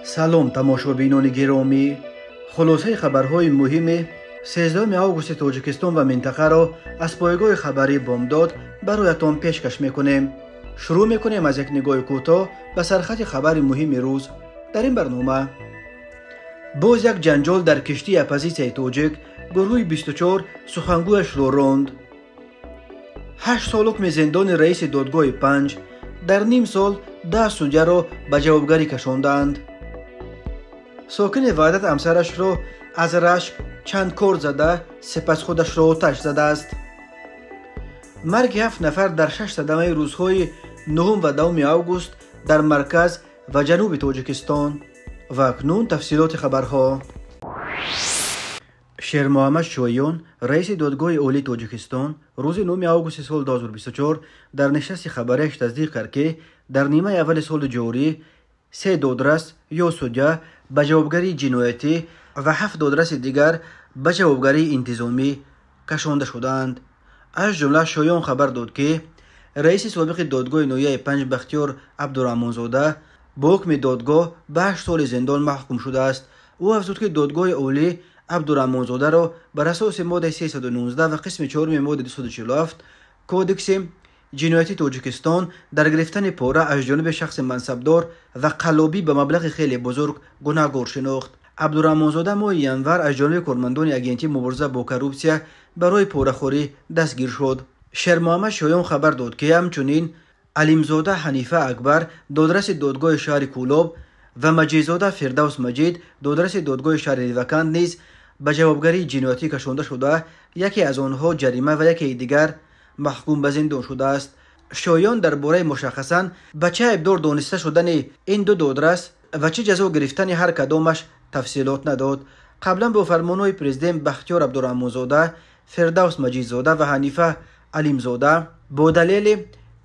سلام تماشابینان گرامی، خلاصه خبرهای مهم 13 آگوست تاجیکستان و منطقه را از پایگاه خبری بامداد برایتان پیشکش میکنیم. شروع میکنیم از یک نگاه کوتاه به سرخط خبر مهم روز. در این برنامه باز یک جنجال در کشتی اپوزیسیون تاجیک، گروه 24 سخنگویش را راند. 8 سال حکم زندان رئیس دادگاه 5 در نیم سال 10 سودیا را به جوابگری کشاندند. ساکن وحدت همسرش را از رشک چند کار زده سپس خودش را آتش زده است. مرگ 7 نفر در 6 صدمه روزهای 9 و 2 آگوست در مرکز و جنوب تاجیکستان. و اکنون تفصیلات خبرها. شیر محمد شایان، رئیس دادگاه عالی تاجیکستان، روز 9 آگوست سال 2024 در نشست خبریش تصدیق کرد که در نیمه اول سال جاری 3 دادرس یا سودیا به جوابگری جنایتی و 7 دادرس دیگر به جوابگری انتظامی کشانده شدند. از جمله شایان خبر داد که رئیس سابق دادگاه نویه 5 بختیار عبدالرحمن زاده با حکم دادگاه به 8 سال زندان محکوم شده است. او افزود که دادگاه عالی عبدالرحمن زاده را بر اساس ماده 319 و قسم 4 ماده 247 کودکس جنایتی تاجیکستان در گرفتن پاره از جانب شخص منصبدار و قلابی به مبلغ خیلی بزرگ گناهکار شناخت. عبدالرحمن زاده ماه ینور از جانب کارمندان اگنتی مبارزه با کروپسیا برای پاره‌خوری دستگیر شد. شیر محمد شایان خبر داد که همچنین علیمزاده حنیفه اکبر دادرس دادگاه شهر کولاب و مجیدزاده فردوس مجید دادرس دادگاه شهر ریوکند نیز به جوابگری جنایتی کشانده شده، یکی از آنها جریمه و یکی دیگر محکوم به زندان شده است. شایان درباره مشخصاً به چه ابدار دانسته شدن این دو دادرس و چه جزا گرفتن هر کدامش تفصیلات نداد. قبلا با فرمانهای پرزیدنت بختیار عبدالرحمن زاده، فردوس مجیدزاده و حنیفه علیمزاده با دلیل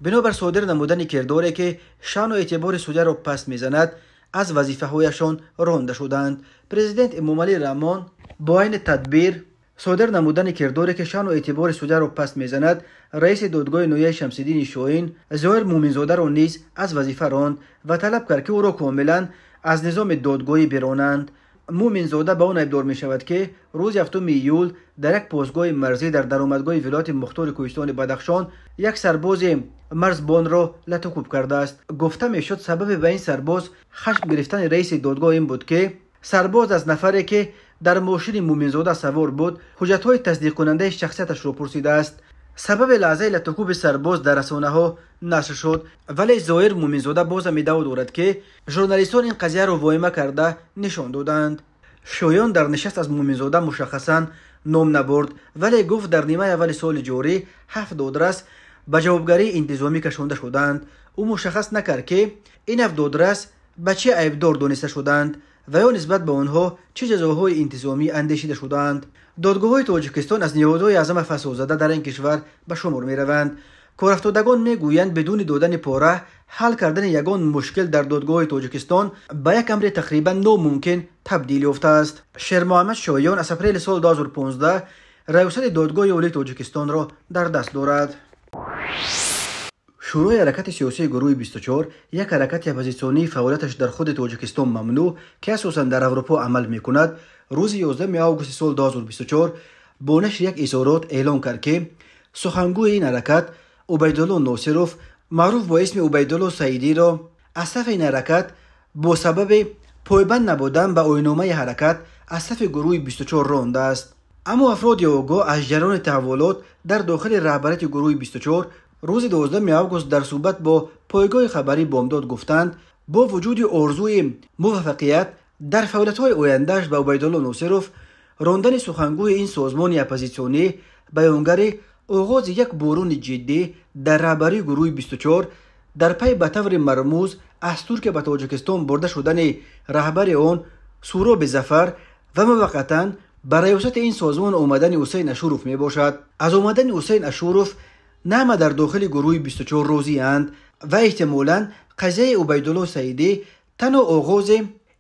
بنابر صادر نمودن کرداری که شأن و اعتبار سودیا را پس میزند از وظیفه هایشان رانده شدند. پرزیدنت امامعلی رحمان با این تدبیر صادر نمودن کرداری که شأن و اعتبار سودیا را پس میزند رئیس دادگاه نویه شمس‌الدین شاهین ظاهر مومنزاده را نیز از وظیفه راند و طلب کرد که او را کاملا از نظام دادگاهی برانند. مومنزاده به آن ابدار می شود که روز 7 ایول در یک پاسگاه مرزی در درآمدگاه ولایت مختار کوهستان بدخشان یک سرباز مرزبان را لطوکوب کرده است. گفته می شد سبب به این سرباز خشم گرفتن رئیس دادگاه این بود که سرباز از نفری که در ماشین مومنزاده سوار بود حجت‌های تصدیق کننده شخصیتش را پرسیده است. سبب لحظه لطوکوب سرباز در رسانه‌ها نشر شد، ولی ظاهر مومنزاده باز هم ادعا دارد که ژورنالیستان این قضیه را واهمه کرده نشان دادند. شایان در نشست از مومنزاده مشخصاً نام نبرد، ولی گفت در نیمه اول سال جاری 7 دادرس به جوابگری انتظامی کشانده شدند. او مشخص نکرد که این 7 دادرس به چه عیبدار دانسته شدند و یا نسبت به آنها چه جزاهای انتظامی اندیشیده شدند. دادگاه‌های تاجیکستان از نهادهای اعظم فسادزده در این کشور به شمار می‌روند. کارافتادگان میگویند بدون دادن پاره حل کردن یگان مشکل در دادگاه تاجیکستان به یک امر تقریبا ناممکن تبدیل یافته است. شیر محمد شایان از اپریل سال 2015 ریاست دادگاه عالی تاجیکستان را در دست دارد. شروع حرکت سیاسی گروه 24 یک حرکت اپوزیسیونی فعالیتش در خود تاجیکستان ممنوع که اساساً در اروپا عمل می‌کند، روز 11 آگوست سال 2024 با نشر یک اظهارات اعلام کرد که سخنگوی این حرکت عبیدالله ناصروف معروف با اسم عبیدالله سعیدی را از صف این حرکت با سبب پایبند نبودن به آیین‌نامه حرکت از صف گروه 24 رانده است. اما افراد آگاه از جریان تحولات در داخل رهبریت گروه 24 روز 12 آگوست در صحبت با پایگاه خبری بامداد گفتند با وجود آرزوی موفقیت در فعالیت‌های آینده‌اش به عبیدالله ناصروف راندن سخنگوی این سازمان اپوزیسیونی بیانگر آغاز یک بحران جدی در رهبری گروه 24 در پی به طور مرموز از ترک به تاجیکستان برده شدن رهبر آن سهراب ظفر و موقتاً بر ریاست این سازمان آمدن حسین اشوروف می باشد. از آمدن حسین اشوروف نه همه در داخل گروه 24 راضی اند و احتمالاً قضیه عبیدالله سعیدی تنها آغاز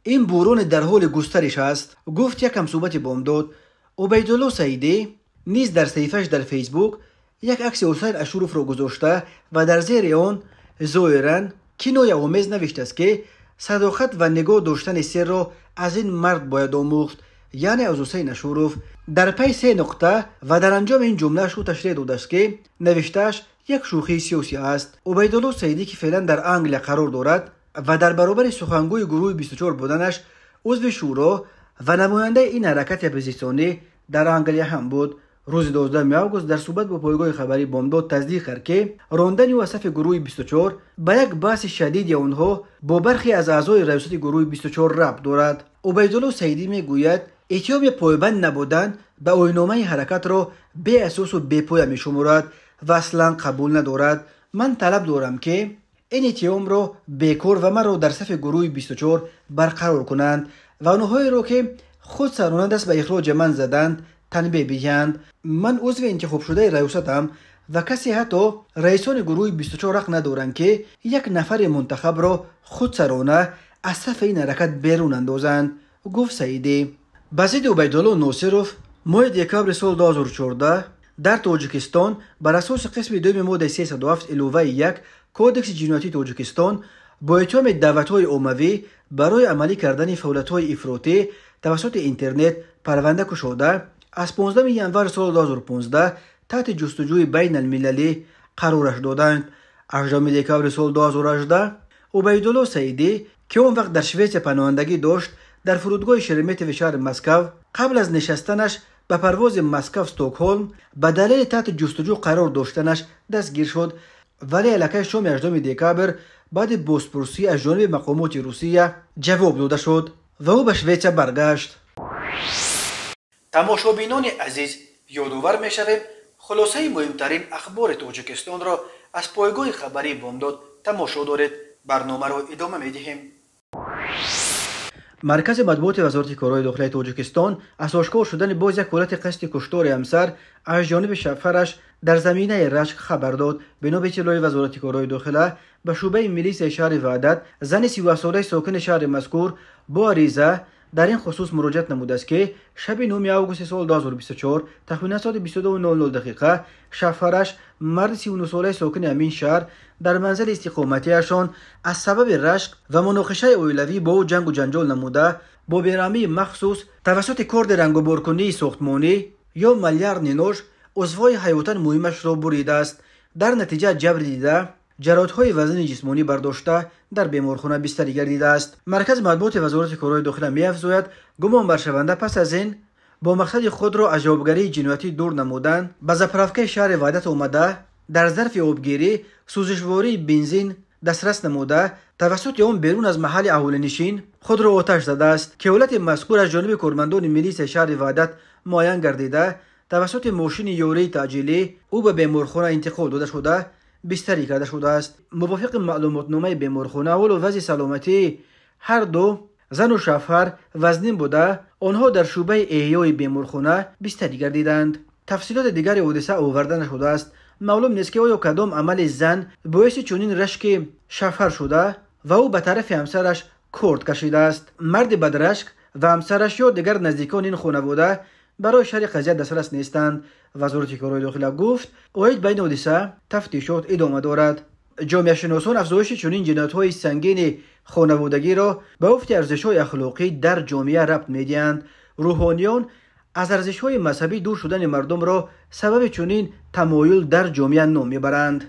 این بحران در حال گسترش است. گفت یکم صحبت بامداد. عبیدالله سعیدی نیز در صفحه‌اش در فیسبوک یک عکس حسین اشوروف را گذاشته و در زیر آن ظاهراً کنایه آمیز نوشته است که صداقت و نگاه داشتن سر را از این مرد باید آموخت، یعنی از حسین اشوروف. در پی 3 نقطه و در انجام این جمله شو تشریح داده است که نوشتهش یک شوخی سیاسی است. عبیدالله سعیدی که فعلا در انگلیس قرار دارد و در برابر سخنگوی گروه 24 بودنش عضو شورا و نماینده این حرکت اپوزیسیونی در انگلیس هم بود، روز 12 آگوست در صحبت با پایگاه خبری بامداد تصدیق کرد که راندن وصف گروه 24 به یک بحث شدید آنها با برخی از اعضای ریاست گروه 24 ربط دارد. عبیدالله سعیدی میگوید اتیوم پایبند نبودن به آیین‌نامه حرکت را بی اساس و بی پایه میشمارد و اصلا قبول ندارد. من طلب دارم که این اتیوم را بیکار و مرا در صف گروه 24 برقرار کنند و آنهایی را که خود سرانه دست به اخراج من زدند تنبیه بیند. من عضو انتخاب شده ریاستم و کسی حتی رئیسان گروه 24 حق ندارند که یک نفر منتخب را خود سرانه از صف این حرکت بیرون اندازند، گفت سعیدی. بازدید عبیدالله ناصروف ماه دکامبر سال 2014 در تاجیکستان بر اساس قسم 2 ماده 307 الوه 1 کودکس جنایتی تاجیکستان با اتهام دعوت‌های عمومی برای عملی کردن فعالیت‌های افراطی توسط اینترنت پرونده گشوده از 15 ژانویه سال 2015 تحت جستجوی بین المللی قرارش دادند. 18 دکامبر سال 2018 عبیدالله سعیدی که اون وقت در شویц پناهندگی داشت در فرودگاه شرمتیو شهر مسکو قبل از نشستنش به پرواز مسکو استکهلم به دلیل تحت جستجو قرار داشتنش دستگیر شد، ولی علاقه شام 18 دکامبر بعد بازپرسی از جانب مقامات روسیه جواب داده شد و او به شویץ برگشت. تماشابینان عزیز، یادآور می‌شویم خلاصه مهمترین اخبار تاجیکستان را از پایگاه خبری بامداد تماشا دارید. برنامه را ادامه می‌دهیم. مرکز مطبوعات وزارت کارهای داخلی تاجیکستان از آشکار شدن باز یک حالت قصد کشتار همسر از جانب شوهرش در زمینه رشک خبر داد. بنا به اطلاع وزارت کارهای داخلی به شعبه میلیس شهر وحدت، زن 37 ساله ساکن شهر مذکور با عریضه در این خصوص مراجعت نموده است که شب 9 آگوست سال 2024 تقریبا ساعت 22:00 شوهرش مرد 39 ساله ساکن همین شهر در منزل استقامتیشان از سبب رشک و مناقشه اویلوی با او جنگ و جنجال نموده با بیرامی مخصوص توسط کارد رنگ و بارکنی ساختمانی یا ملیار نینوش عضوهای حیاتا مهمش را بریده است. در نتیجه جبر دیده جراحت‌های وزن جسمانی برداشته در بیمارخانه بستری گردیده است. مرکز مطبوعات وزارت کارهای داخلی می‌افزاید گمان برشونده پس از این با مقصد خود را از جوابگری جنایتی دور نمودن به زپرافکه شهر وحدت آمده در ظرف آبگیری سوزشواری بنزین دسترس نموده توسط آن بیرون از محل اهالینشین خود را آتش زده است که حالت مذکور از جانب کارمندان میلیس شهر وحدت معاین گردیده توسط ماشین یوری تعجیلی او به بیمارخانه انتقال داده شده بستری کرده شده است. موافق معلوماتنامه بیمارخانه حال و وضع سلامتی هر دو زن و شوهر وزنین بوده آنها در شعبه احیای بیمارخانه بستری گردیدند. تفصیلات دیگری حادثه آورده نشده است. معلوم نیست که آیا کدام عمل زن باعث چنین رشک شوهر شده و او به طرف همسرش کورد کشیده است. مرد بدرشک و همسرش یا دیگر نزدیکان این خانواده برای شرح قضیه دسترس نیستند. وزارت کارهای داخلی گفت اوید بین حادثه تفتیشات ادامه دارد. جامعه شناسان افزایش چنین جنایت‌های سنگین خانوادگی را به افت ارزش‌های اخلاقی در جامعه ربط می‌دهند. روحانیان از ارزش‌های مذهبی دور شدن مردم را سبب چنین تمایل در جامعه نام می‌برند.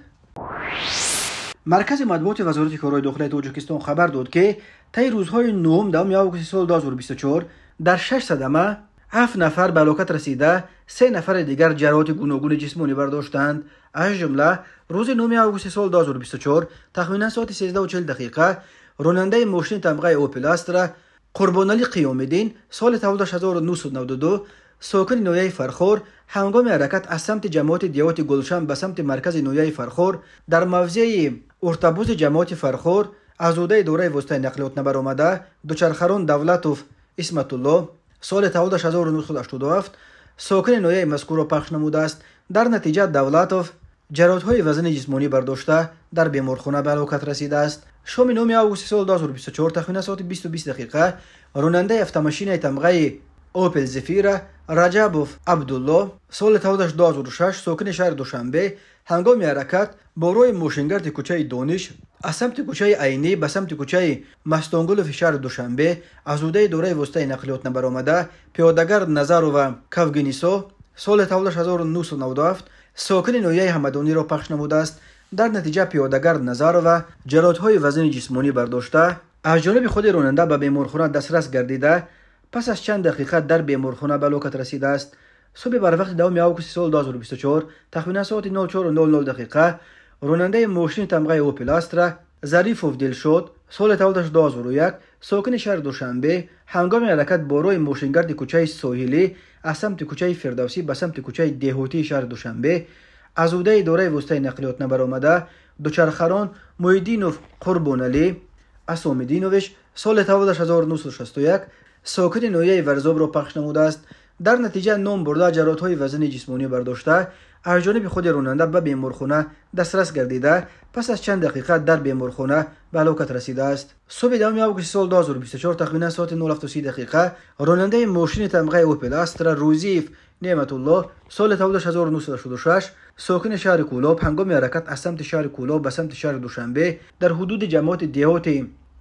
مرکز مطبوعات وزارت کارهای داخلی تاجیکستان خبر داد که طی روزهای 9 آگوست سال 2024 در 6 صدمه 7 نفر به هلاکت رسیده، 3 نفر دیگر جراحات گوناگون جسمانی برداشتند. از جمله روز 9 آگوست سال 2024 تقریبا ساعت 13:40 راننده ماشین تمغه اوپل استرا قربانعلی قیام‌الدین سال 1992 ساکن ناحیه فرخور هنگام حرکت از سمت جماعت دیوات گلشن به سمت مرکز ناحیه فرخور در موضع ارتباط جماعت فرخور از عهده اداره واسطه نقلیات نبرآمده دوچرخران دولتوف اسمت الله سال 1987 ساکن ناحیه مذکور را پخش نموده است. در نتیجه دولتوف جراحت‌های وزن جسمانی برداشته در بیمارخانه به هلاکت رسیده است. شام 9 آگوست سال 2024 تقریبا ساعت 20:20 راننده автомашین تمغه اوپل زفیره رجبوف عبدالله سال 2006 ساکن شهر دوشنبه هنگام حرکت با روی ماشینگرد کوچه دانش از سمت کوچه عینی به سمت کوچه مستانگل شهر دوشنبه از روده دوره وسطای نقلیات برآمده پیادهگرد نظرو و کوگینیسو سال تولدش 1997 ساکن نویه همدانی را پخش نموده است. در نتیجه پیادهگرد نظرو و جراحت‌های وزن جسمانی برداشته از جانب خود راننده به بیمارخانه دسترس گردیده پس از چند دقیقه در بیمارخانه به هلاکت رسیده است. صبح بر وقت 2 آگوست سال 2024 تقریبا ساعت 04:00 دقیقه راننده ماشین تمغه اوپل استرا ظریفوف دلشاد سال تولدش 2001 ساکن شهر دوشنبه هنگام حرکت با روی ماشینگرد کوچه ساحلی از سمت کوچه فردوسی به سمت کوچه دهوتی شهر دوشنبه از عهده اداره وسطای نقلیات برآمده دوچرخران محیدینوف قربانعلی اسامدینوویچ سال تولدش 1961 ساکن نویه ورزاب را پخش نموده است. در نتیجه نام برده جراحت‌های وزن جسمانی برداشته از جانب خود راننده به بیمارخانه دسترس گردیده پس از چند دقیقه در بیمارخانه به هلاکت رسیده است. صبح 2 آگوست سال 2024 تقریبا ساعت 07:30 دقیقه راننده ماشین تمغه اوپل استرا روزیف نعمت الله سال تولدش 1966 ساکن شهر کولاب هنگام حرکت از سمت شهر کولاب به سمت شهر دوشنبه در حدود جماعت دهات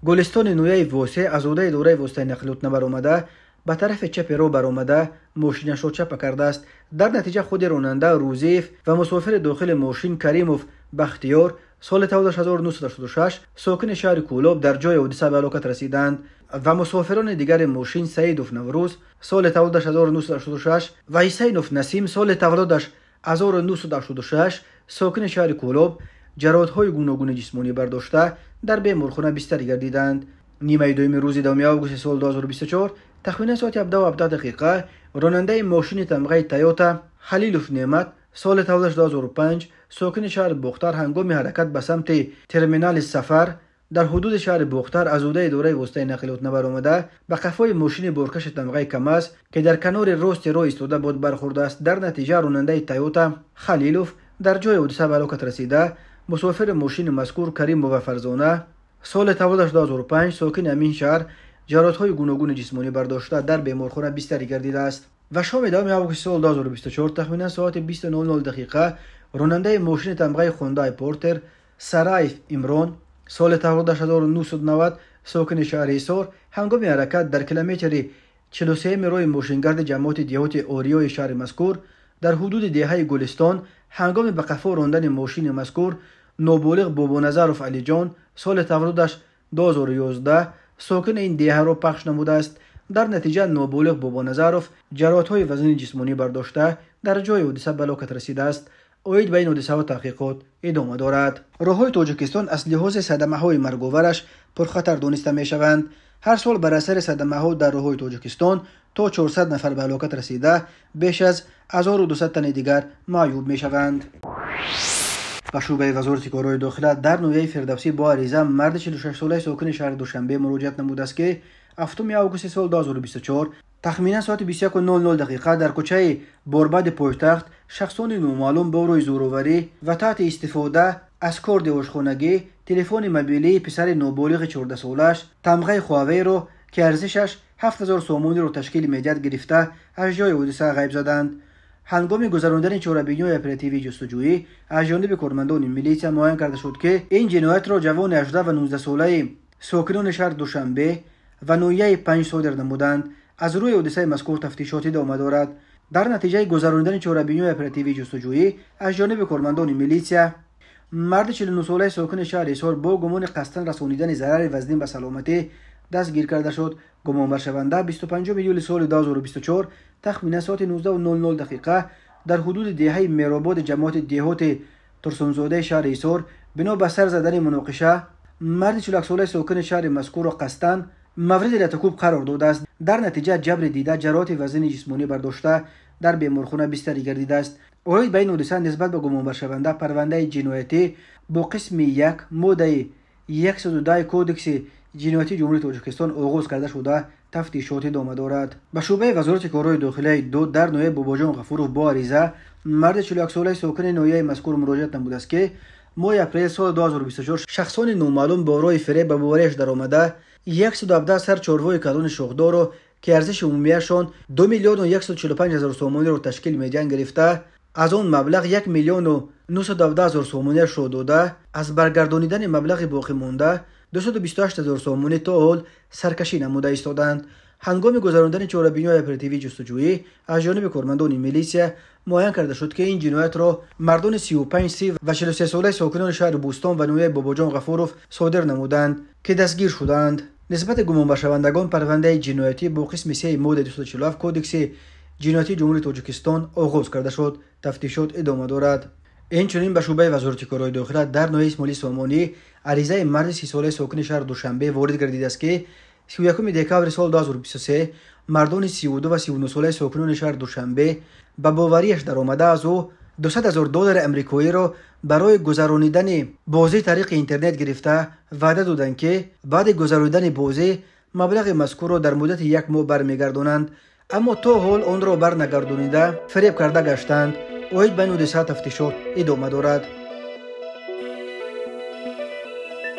گلستان نویه واسه از عهده دوره وسطای نقلیات برآمده به طرف چپ رو برآمده ماشینش را چپ کرده است. در نتیجه خود راننده روزیف و مسافر داخل ماشین کریموف بختیار سال تولدش 1966 ساکن شهر کولاب در جای حادثه به هلاکت رسیدند و مسافران دیگر ماشین سعیدوف نوروز سال تولدش 1966 و حسینوف نسیم سال تولدش 1986 ساکن شهر کولاب جراحت‌های گوناگون جسمانی برداشته در بیمارخانه بستری گردیدند. نیمه دوم روز 2 آگوست سال 2024 تقریبا ساعت 17 دقیقه راننده ماشین تمغه تویوتا خلیلوف نعمت سال تولدش 2005 ساکن شهر بختر هنگام حرکت به سمت ترمینال سفر در حدود شهر بختر از عهده اداره وسطای نقلیات برآمده به قفای ماشین بارکش تمغه کماز که در کنار راست راه ایستاده بود برخورده است. در نتیجه راننده تویوتا خلیلوف در جای حادثه به هلاکت رسیده. مسافر ماشین مذکور کریم و فرزانه سال تولدش 2005 ساکن همین شهر جراحت‌های گوناگون جسمانی برداشته در بیمارخانه بستری گردیده است. و شام 2 آگوست سال 2024 تقریبا ساعت 20:00 دقیقه راننده ماشین تمغه خوندای پورتر سرایف امران سال تولدش 1990 ساکن شهر ایسار هنگام حرکت در کیلومتر 43 روی ماشینگرد جماعت دهات اوریای شهر مذکور در حدود دهه گلستان هنگام به قفا راندن ماشین مذکور نوبالغ بابانظرف علی جان سال تولدش 2011 ساکن این دهه را پخش نموده است. در نتیجه نوبالغ بابانظرف جراحت‌های وزن جسمانی برداشته در جای حادثه به هلاکت رسیده است. اوید به این حادثه و تحقیقات ادامه دارد. راه‌های تاجیکستان از لحاظ صدمه‌های مرگاورش پرخطر دانسته می‌شوند. هر سال بر اثر صدمه‌ها در راه‌های تاجیکستان تا 400 نفر به هلاکت رسیده بیش از 1200 تن دیگر معیوب می‌شوند. و شعبه وزارت کارهای داخله در نویه فردوسی با عریضه مرد 46 ساله ساکن شهر دوشنبه مراجعت نموده است که 7 آگوست سال 2024 تخمینا ساعت 21:00 دقیقه در کوچه باربد پایتخت شخصان نامعلوم با روی زورآوری و تحت استفاده از کارد آشخانگی تلفن موبیلی پسر نابالغ 14 سالش تمغه خواوی رو که ارزشش 7000 سومونی رو تشکیل میدهد گرفته از جای حادثه غیب زدند. هنگام گذراندن چهاربینی اپراتیوی جستجویی از جانب کارمندان میلیشیا معاین کرده شد که این جنایت را جوان 18 و 19 ساله ساکنان شهر دوشنبه و نویه 5 صادر نمودند. از روی حادثه مذکور تفتیشات ادامه دارد. در نتیجه گذراندن چهاربینی اپراتیوی جستجویی از جانب کارمندان میلیشیا مرد 49 ساله ساکن شهر ایسار با گمان قصداً رسانیدن ضرر وزنی به سلامتی دستگیر کرده شد. گمانبر شونده 25 ایول سال 2024 تخمیناً ساعت 19:00 دقیقه در حدود دهه میرآباد جماعت دهات ترسونزاده شهر ایسار بنا به سر زدن مناقشه مرد 40 ساله ساکن شهر مذکور را قصداً مورد رتکوب قرار داده است. در نتیجه جبر دیده جراحت وزن جسمانی برداشته در بیمارخانه بستری گردیده است. اوید به این حادثه نسبت به گمانبر شونده پرونده جنایتی با قسم 1 ماده 110 کودکس جنایتی جمهوری تاجیکستان آغاز کرده شده تفتیشات ادامه دارد. به شعبه وزارت کارهای داخله 2 در نویه باباجان غفورov با عریضه مرد 41 ساله ساکن نویه مذکور مراجعت نموده است که ماه اپریل سال 2024 شخصان نامعلوم با راه فریب به باوریش درآمده 117 سر چاروای کلان شوخدار را که ارزش عمومیشان 2,145,000 سومانی را تشکیل میدهند گرفته از اون مبلغ 1,917,000 سومونی شد داده از برگردانیدن مبلغ باقی مونده 228,000 سومونی تا حال سرکشی نموده ایستادند. هنگام گذراندن چهاربینی اپراتیوی جستجویی از جانب کارمندان میلیسیا معین کرده شد که این جنایت را مردان 35 سی و 43 ساله ساکنان شهر بوستان و نویه باباجان غفوروف صادر نمودند که دستگیر شدند. نسبت گمان به شوندگان پرونده جنایتی با قسم 3 ماده 247 کودکس جنایتی جمهوری تاجیکستان آغاز کرده شد. تفتیشات ادامه دارد. اینچنین به شعبه وزارت کارهای داخله در نوع اسماعیل سامانی عریضه مرد 30 ساله ساکن شهر دوشنبه وارد گردیده است که 31 دکامبر سال 2023 مردان 32 و 39 ساله ساکنان شهر دوشنبه به باوریش در آمده از او $200,000 امریکایی را برای گذرانیدن بازی طریق اینترنت گرفته وعده دادند که بعد گذراندن بازی مبلغ مذکور را در مدت 1 ماه برمیگردانند، اما تا حال آن را برنگردانیده فریب کرده گشتند. اوید بین حادثه تفتیشات ادامه دارد.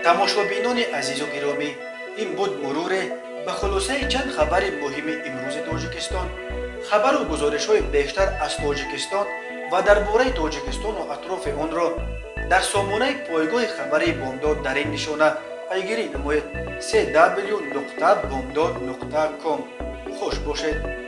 تماشابینان عزیز و گرامی، این بود مرور به خلاصه چند خبر مهم امروز تاجیکستان. خبر و گزارش‌های بیشتر از تاجیکستان و درباره تاجیکستان و اطراف آن را در سامانه پایگاه خبری بامداد در این نشانه پیگیری نمایید: www.bamdad.com. خوش باشید.